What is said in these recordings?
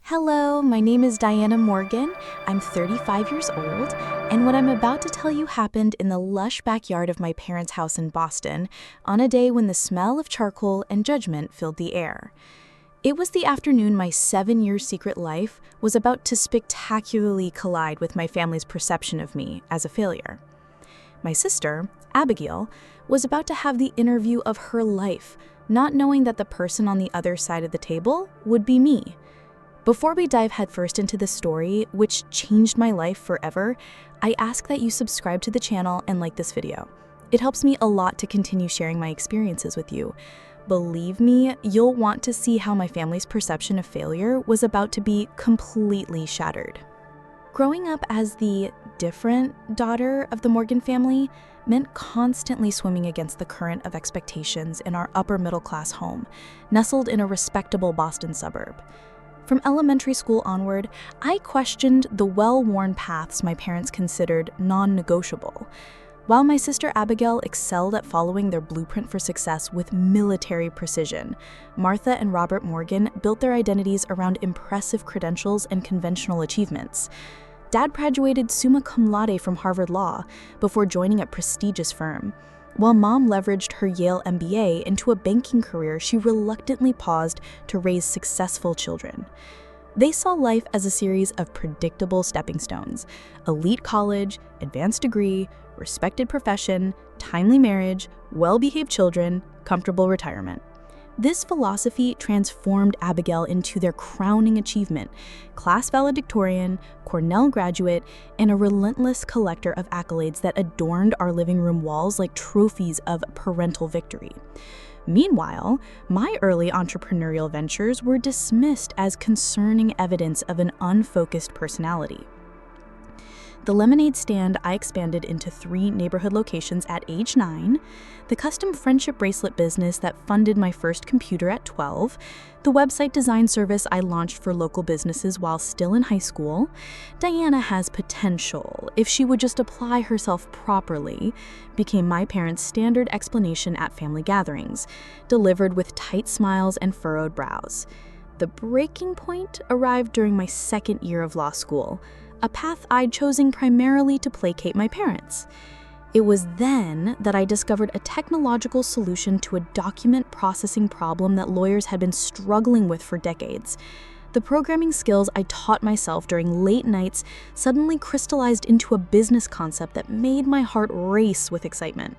Hello, my name is Diana Morgan. I'm 35 years old, and what I'm about to tell you happened in the lush backyard of my parents' house in Boston on a day when the smell of charcoal and judgment filled the air. It was the afternoon my 7-year secret life was about to spectacularly collide with my family's perception of me as a failure. My sister, Abigail, was about to have the interview of her life, not knowing that the person on the other side of the table would be me. Before we dive headfirst into this story, which changed my life forever, I ask that you subscribe to the channel and like this video. It helps me a lot to continue sharing my experiences with you. Believe me, you'll want to see how my family's perception of failure was about to be completely shattered. Growing up as the different daughter of the Morgan family meant constantly swimming against the current of expectations in our upper middle class home, nestled in a respectable Boston suburb. From elementary school onward, I questioned the well-worn paths my parents considered non-negotiable. While my sister Abigail excelled at following their blueprint for success with military precision, Martha and Robert Morgan built their identities around impressive credentials and conventional achievements. Dad graduated summa cum laude from Harvard Law before joining a prestigious firm, while Mom leveraged her Yale MBA into a banking career she reluctantly paused to raise successful children. They saw life as a series of predictable stepping stones: elite college, advanced degree, respected profession, timely marriage, well-behaved children, comfortable retirement. This philosophy transformed Abigail into their crowning achievement: class valedictorian, Cornell graduate, and a relentless collector of accolades that adorned our living room walls like trophies of parental victory. Meanwhile, my early entrepreneurial ventures were dismissed as concerning evidence of an unfocused personality. The lemonade stand I expanded into 3 neighborhood locations at age 9, the custom friendship bracelet business that funded my first computer at 12, the website design service I launched for local businesses while still in high school. Diana has potential if she would just apply herself properly, became my parents' standard explanation at family gatherings, delivered with tight smiles and furrowed brows. The breaking point arrived during my 2nd year of law school, a path I'd chosen primarily to placate my parents. It was then that I discovered a technological solution to a document processing problem that lawyers had been struggling with for decades. The programming skills I taught myself during late nights suddenly crystallized into a business concept that made my heart race with excitement.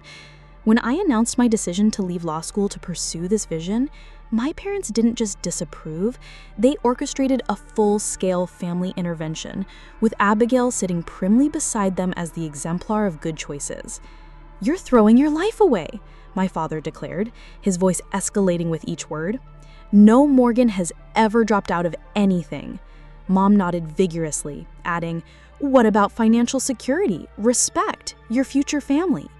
When I announced my decision to leave law school to pursue this vision, my parents didn't just disapprove, they orchestrated a full-scale family intervention, with Abigail sitting primly beside them as the exemplar of good choices. "You're throwing your life away," my father declared, his voice escalating with each word. "No Morgan has ever dropped out of anything." Mom nodded vigorously, adding, "What about financial security, respect, your future family?"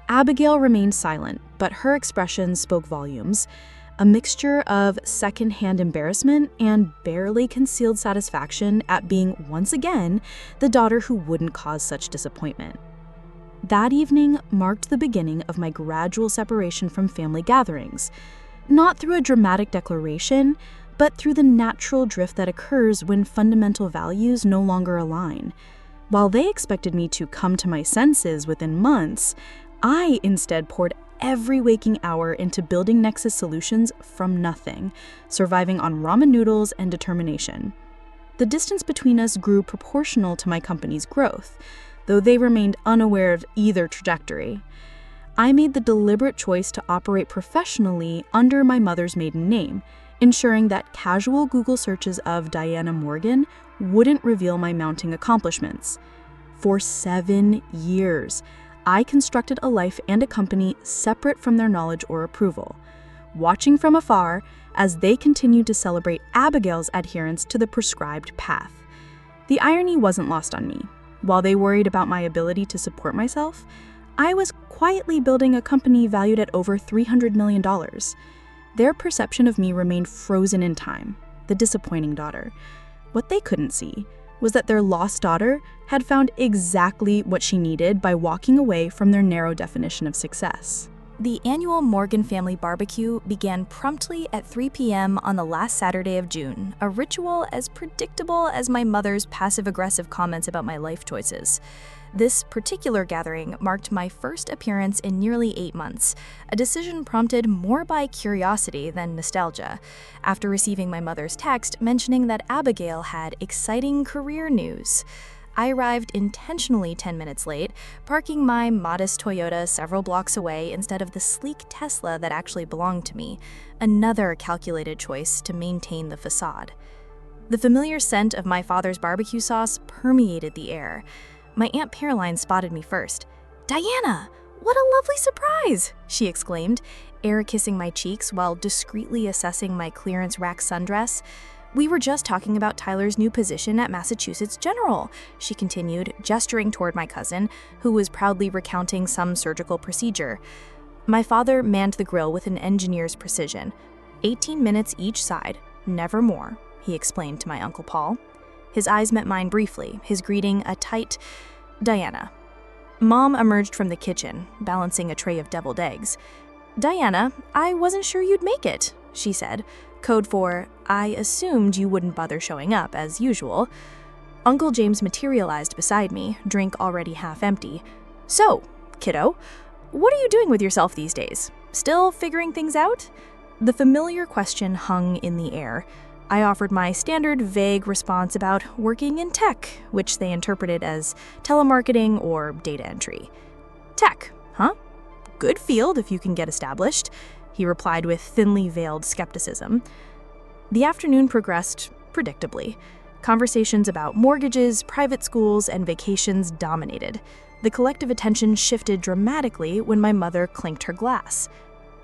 Abigail remained silent, but her expression spoke volumes. A mixture of secondhand embarrassment and barely concealed satisfaction at being, once again, the daughter who wouldn't cause such disappointment. That evening marked the beginning of my gradual separation from family gatherings, not through a dramatic declaration, but through the natural drift that occurs when fundamental values no longer align. While they expected me to come to my senses within months, I instead poured every waking hour into building Nexus solutions from nothing, surviving on ramen noodles and determination. The distance between us grew proportional to my company's growth, though they remained unaware of either trajectory. I made the deliberate choice to operate professionally under my mother's maiden name, ensuring that casual Google searches of Diana Morgan wouldn't reveal my mounting accomplishments. For 7 years, I constructed a life and a company separate from their knowledge or approval, watching from afar as they continued to celebrate Abigail's adherence to the prescribed path. The irony wasn't lost on me. While they worried about my ability to support myself, I was quietly building a company valued at over $300 million. Their perception of me remained frozen in time, the disappointing daughter. What they couldn't see was that their lost daughter had found exactly what she needed by walking away from their narrow definition of success. The annual Morgan family barbecue began promptly at 3 p.m. on the last Saturday of June, a ritual as predictable as my mother's passive-aggressive comments about my life choices. This particular gathering marked my first appearance in nearly 8 months, a decision prompted more by curiosity than nostalgia, after receiving my mother's text mentioning that Abigail had exciting career news. I arrived intentionally 10 minutes late, parking my modest Toyota several blocks away instead of the sleek Tesla that actually belonged to me, another calculated choice to maintain the facade. The familiar scent of my father's barbecue sauce permeated the air. My Aunt Caroline spotted me first. "Diana, what a lovely surprise!" she exclaimed, air kissing my cheeks while discreetly assessing my clearance rack sundress. "We were just talking about Tyler's new position at Massachusetts General," she continued, gesturing toward my cousin, who was proudly recounting some surgical procedure. My father manned the grill with an engineer's precision. 18 minutes each side, never more, he explained to my Uncle Paul. His eyes met mine briefly, his greeting a tight, "Diana." Mom emerged from the kitchen, balancing a tray of deviled eggs. "Diana, I wasn't sure you'd make it," she said, code for, "I assumed you wouldn't bother showing up, as usual." Uncle James materialized beside me, drink already half empty. "So, kiddo, what are you doing with yourself these days? Still figuring things out?" The familiar question hung in the air. I offered my standard vague response about working in tech, which they interpreted as telemarketing or data entry. "Tech, huh? Good field if you can get established," he replied with thinly veiled skepticism. The afternoon progressed predictably. Conversations about mortgages, private schools, and vacations dominated. The collective attention shifted dramatically when my mother clinked her glass.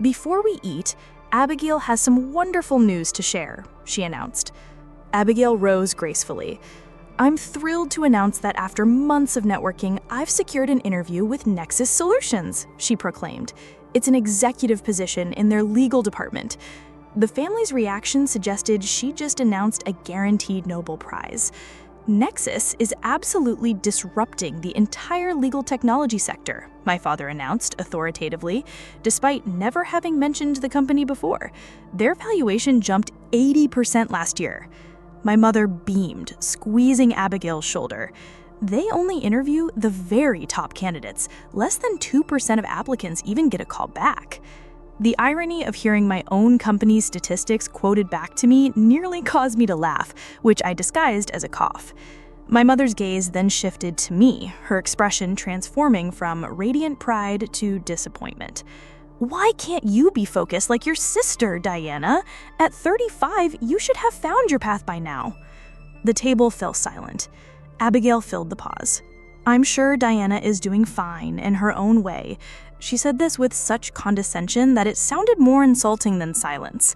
"Before we eat, Abigail has some wonderful news to share," she announced. Abigail rose gracefully. "I'm thrilled to announce that after months of networking, I've secured an interview with Nexus Solutions," she proclaimed. "It's an executive position in their legal department." The family's reaction suggested she just announced a guaranteed Nobel Prize. Nexus is absolutely disrupting the entire legal technology sector, my father announced authoritatively, despite never having mentioned the company before. Their valuation jumped 80% last year. My mother beamed, squeezing Abigail's shoulder. "They only interview the very top candidates. Less than 2% of applicants even get a call back." The irony of hearing my own company's statistics quoted back to me nearly caused me to laugh, which I disguised as a cough. My mother's gaze then shifted to me, her expression transforming from radiant pride to disappointment. "Why can't you be focused like your sister, Diana? At 35, you should have found your path by now." The table fell silent. Abigail filled the pause. "I'm sure Diana is doing fine in her own way." She said this with such condescension that it sounded more insulting than silence.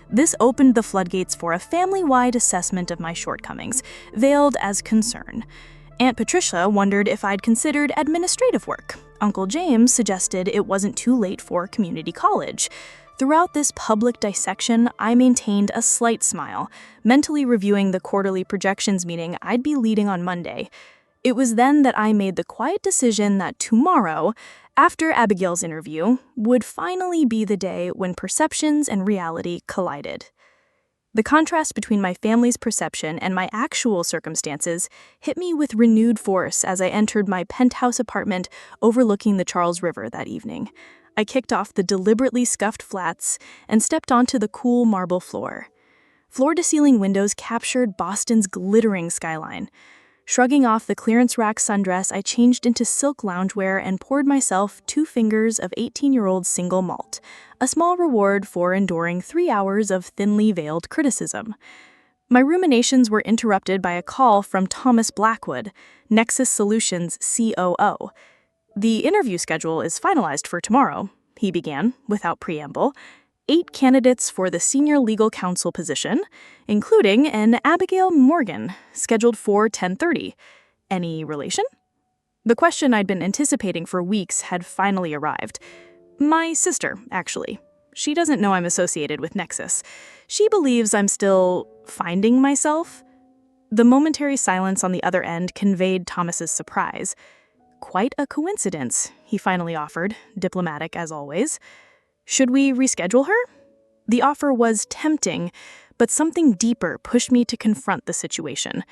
This opened the floodgates for a family-wide assessment of my shortcomings, veiled as concern. Aunt Patricia wondered if I'd considered administrative work. Uncle James suggested it wasn't too late for community college. Throughout this public dissection, I maintained a slight smile, mentally reviewing the quarterly projections meeting I'd be leading on Monday. It was then that I made the quiet decision that tomorrow, after Abigail's interview, would finally be the day when perceptions and reality collided. The contrast between my family's perception and my actual circumstances hit me with renewed force as I entered my penthouse apartment overlooking the Charles River that evening. I kicked off the deliberately scuffed flats and stepped onto the cool marble floor. Floor-to-ceiling windows captured Boston's glittering skyline. Shrugging off the clearance rack sundress, I changed into silk loungewear and poured myself 2 fingers of 18-year-old single malt, a small reward for enduring 3 hours of thinly veiled criticism. My ruminations were interrupted by a call from Thomas Blackwood, Nexus Solutions COO. "The interview schedule is finalized for tomorrow," he began, without preamble. 8 candidates for the senior legal counsel position, including an Abigail Morgan, scheduled for 10:30. Any relation? The question I'd been anticipating for weeks had finally arrived. My sister, actually. She doesn't know I'm associated with Nexus. She believes I'm still finding myself. The momentary silence on the other end conveyed Thomas's surprise. quite a coincidence," he finally offered, diplomatic as always. "Should we reschedule her?" The offer was tempting, but something deeper pushed me to confront the situation.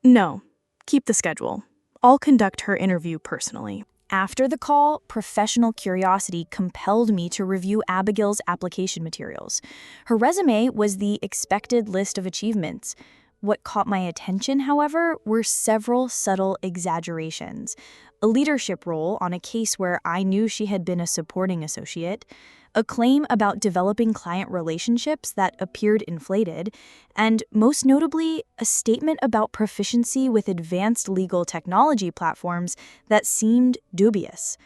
"No, keep the schedule. I'll conduct her interview personally." After the call, professional curiosity compelled me to review Abigail's application materials. Her resume was the expected list of achievements. What caught my attention, however, were several subtle exaggerations. A leadership role on a case where I knew she had been a supporting associate, a claim about developing client relationships that appeared inflated, and most notably, a statement about proficiency with advanced legal technology platforms that seemed dubious.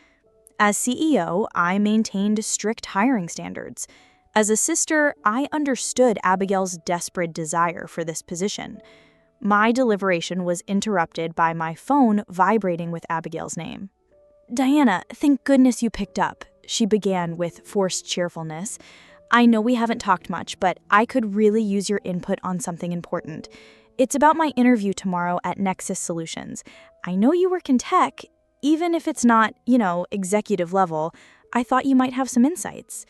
As CEO, I maintained strict hiring standards. As a sister, I understood Abigail's desperate desire for this position. My deliberation was interrupted by my phone vibrating with Abigail's name. "Diana, thank goodness you picked up," she began with forced cheerfulness. "I know we haven't talked much, but I could really use your input on something important. It's about my interview tomorrow at Nexus Solutions. I know you work in tech. Even if it's not, executive level, I thought you might have some insights."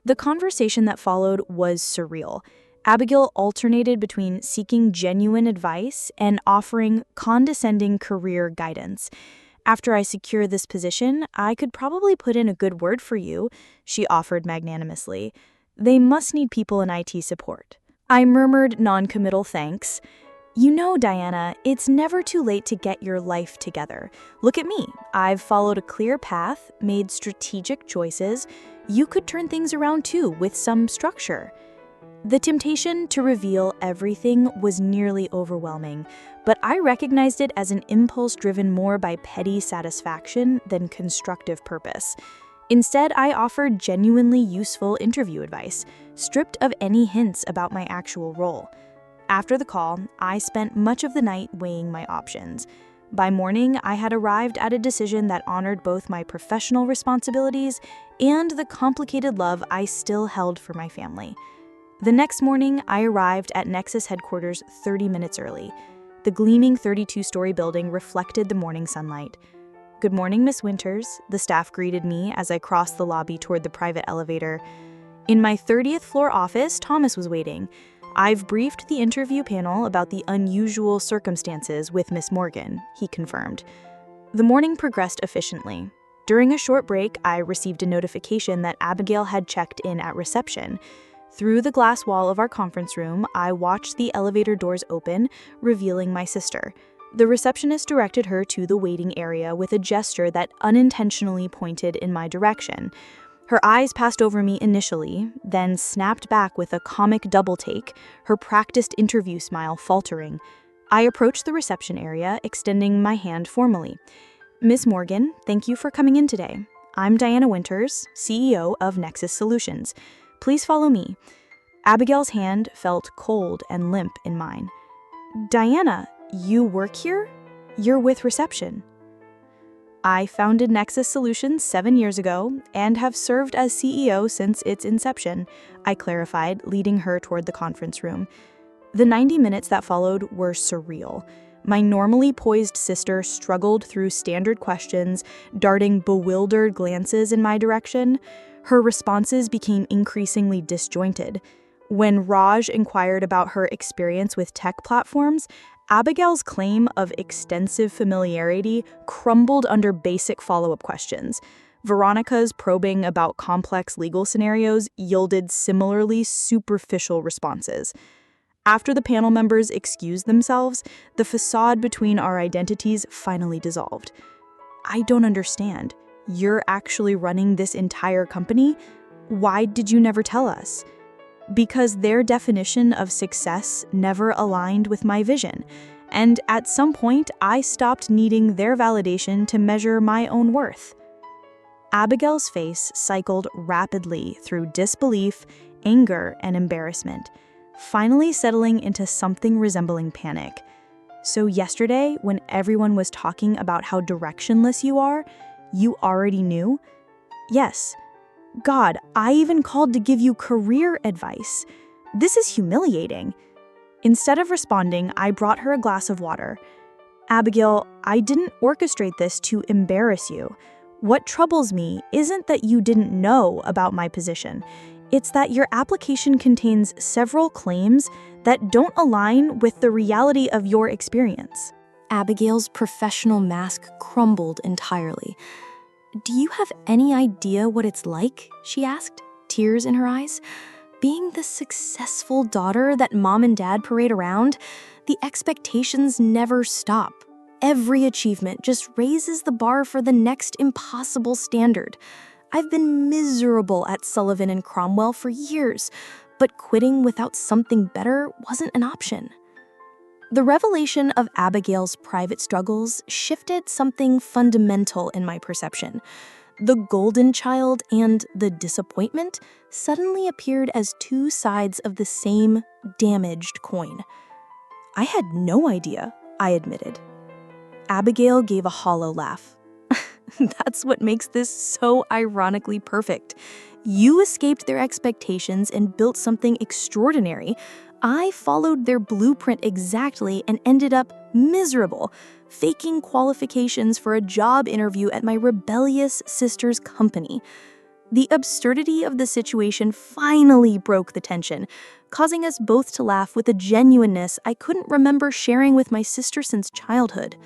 The conversation that followed was surreal. Abigail alternated between seeking genuine advice and offering condescending career guidance. "After I secure this position, I could probably put in a good word for you," she offered magnanimously. "They must need people in IT support." I murmured non-committal thanks. "You know, Diana, it's never too late to get your life together. Look at me. I've followed a clear path, made strategic choices. You could turn things around too with some structure." The temptation to reveal everything was nearly overwhelming, but I recognized it as an impulse driven more by petty satisfaction than constructive purpose. Instead, I offered genuinely useful interview advice, stripped of any hints about my actual role. After the call, I spent much of the night weighing my options. By morning, I had arrived at a decision that honored both my professional responsibilities and the complicated love I still held for my family. The next morning, I arrived at Nexus headquarters 30 minutes early. The gleaming 32-story building reflected the morning sunlight. "Good morning, Miss Winters," the staff greeted me as I crossed the lobby toward the private elevator. In my 30th floor office, Thomas was waiting. "I've briefed the interview panel about the unusual circumstances with Miss Morgan," he confirmed. The morning progressed efficiently. During a short break, I received a notification that Abigail had checked in at reception. Through the glass wall of our conference room, I watched the elevator doors open, revealing my sister. The receptionist directed her to the waiting area with a gesture that unintentionally pointed in my direction. Her eyes passed over me initially, then snapped back with a comic double take, her practiced interview smile faltering. I approached the reception area, extending my hand formally. "Miss Morgan, thank you for coming in today. I'm Diana Winters, CEO of Nexus Solutions. Please follow me." Abigail's hand felt cold and limp in mine. "Diana, you work here? You're with reception." "I founded Nexus Solutions 7 years ago and have served as CEO since its inception," I clarified, leading her toward the conference room. The 90 minutes that followed were surreal. My normally poised sister struggled through standard questions, darting bewildered glances in my direction. Her responses became increasingly disjointed. When Raj inquired about her experience with tech platforms, Abigail's claim of extensive familiarity crumbled under basic follow-up questions. Veronica's probing about complex legal scenarios yielded similarly superficial responses. After the panel members excused themselves, the facade between our identities finally dissolved. "I don't understand. You're actually running this entire company? Why did you never tell us?" Because their definition of success never aligned with my vision, and at some point I stopped needing their validation to measure my own worth. Abigail's face cycled rapidly through disbelief, anger, and embarrassment, finally settling into something resembling panic. "So yesterday, when everyone was talking about how directionless you are, you already knew?" "Yes. God, I even called to give you career advice. This is humiliating." Instead of responding, I brought her a glass of water. Abigail, I didn't orchestrate this to embarrass you. What troubles me isn't that you didn't know about my position. It's that your application contains several claims that don't align with the reality of your experience. Abigail's professional mask crumbled entirely. "Do you have any idea what it's like?" she asked, tears in her eyes. "Being the successful daughter that mom and dad parade around, the expectations never stop. Every achievement just raises the bar for the next impossible standard. I've been miserable at Sullivan and Cromwell for years, but quitting without something better wasn't an option." The revelation of Abigail's private struggles shifted something fundamental in my perception. The golden child and the disappointment suddenly appeared as two sides of the same damaged coin. "I had no idea," I admitted. Abigail gave a hollow laugh. "That's what makes this so ironically perfect. You escaped their expectations and built something extraordinary. I followed their blueprint exactly and ended up miserable, faking qualifications for a job interview at my rebellious sister's company." The absurdity of the situation finally broke the tension, causing us both to laugh with a genuineness I couldn't remember sharing with my sister since childhood.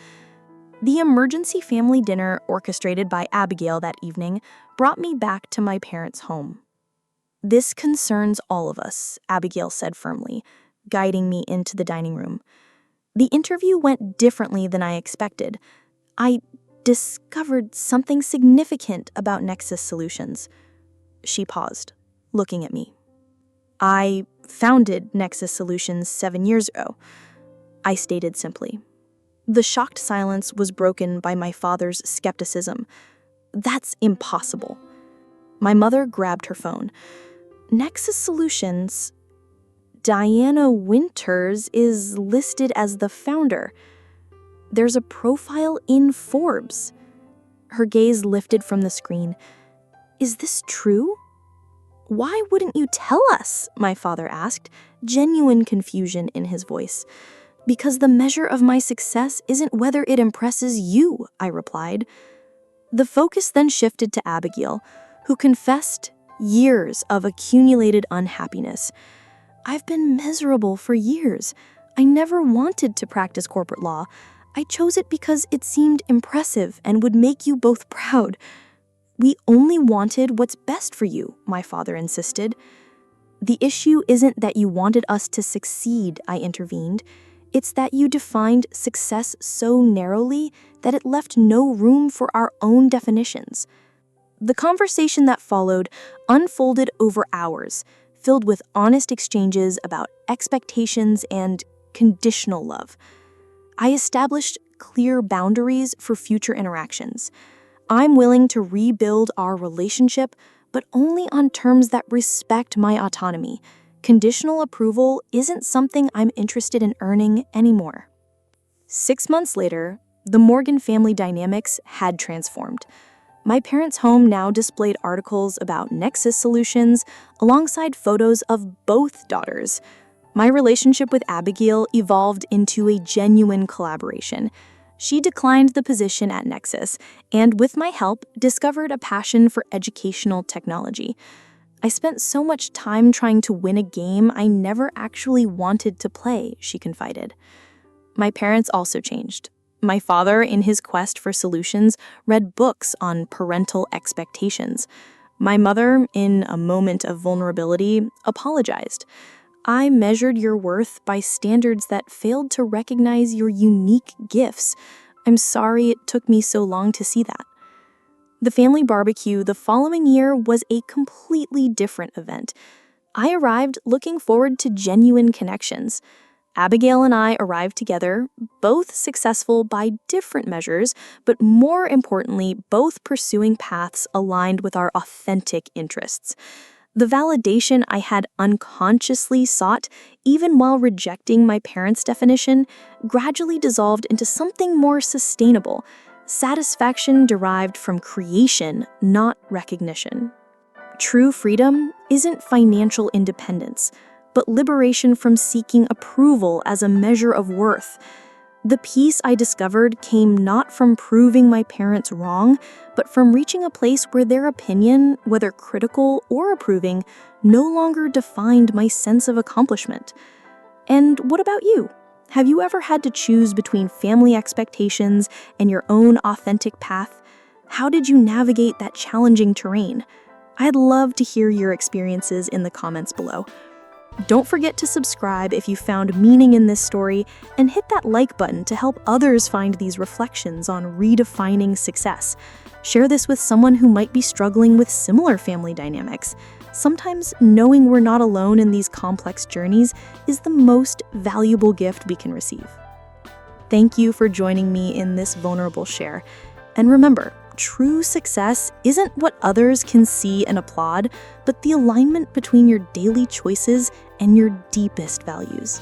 The emergency family dinner orchestrated by Abigail that evening brought me back to my parents' home. "This concerns all of us," Abigail said firmly, guiding me into the dining room. "The interview went differently than I expected. I discovered something significant about Nexus Solutions." She paused, looking at me. "I founded Nexus Solutions 7 years ago," I stated simply. The shocked silence was broken by my father's skepticism. "That's impossible." My mother grabbed her phone. "Nexus Solutions, Diana Winters is listed as the founder. There's a profile in Forbes." Her gaze lifted from the screen. "Is this true?" "Why wouldn't you tell us?" my father asked, genuine confusion in his voice. "Because the measure of my success isn't whether it impresses you," I replied. The focus then shifted to Abigail, who confessed years of accumulated unhappiness. "I've been miserable for years. I never wanted to practice corporate law. I chose it because it seemed impressive and would make you both proud." "We only wanted what's best for you," my father insisted. "The issue isn't that you wanted us to succeed," I intervened. "It's that you defined success so narrowly that it left no room for our own definitions." The conversation that followed unfolded over hours, filled with honest exchanges about expectations and conditional love. I established clear boundaries for future interactions. I'm willing to rebuild our relationship, but only on terms that respect my autonomy. Conditional approval isn't something I'm interested in earning anymore. 6 months later, the Morgan family dynamics had transformed. My parents' home now displayed articles about Nexus Solutions alongside photos of both daughters. My relationship with Abigail evolved into a genuine collaboration. She declined the position at Nexus, and with my help, discovered a passion for educational technology. "I spent so much time trying to win a game I never actually wanted to play," she confided. My parents also changed. My father, in his quest for solutions, read books on parental expectations. My mother, in a moment of vulnerability, apologized. "I measured your worth by standards that failed to recognize your unique gifts. I'm sorry it took me so long to see that." The family barbecue the following year was a completely different event. I arrived looking forward to genuine connections. Abigail and I arrived together, both successful by different measures, but more importantly, both pursuing paths aligned with our authentic interests. The validation I had unconsciously sought, even while rejecting my parents' definition, gradually dissolved into something more sustainable, satisfaction derived from creation, not recognition. True freedom isn't financial independence, but liberation from seeking approval as a measure of worth. The peace I discovered came not from proving my parents wrong, but from reaching a place where their opinion, whether critical or approving, no longer defined my sense of accomplishment. And what about you? Have you ever had to choose between family expectations and your own authentic path? How did you navigate that challenging terrain? I'd love to hear your experiences in the comments below. Don't forget to subscribe if you found meaning in this story, and hit that like button to help others find these reflections on redefining success. Share this with someone who might be struggling with similar family dynamics. Sometimes knowing we're not alone in these complex journeys is the most valuable gift we can receive. Thank you for joining me in this vulnerable share. And remember, true success isn't what others can see and applaud, but the alignment between your daily choices and your deepest values.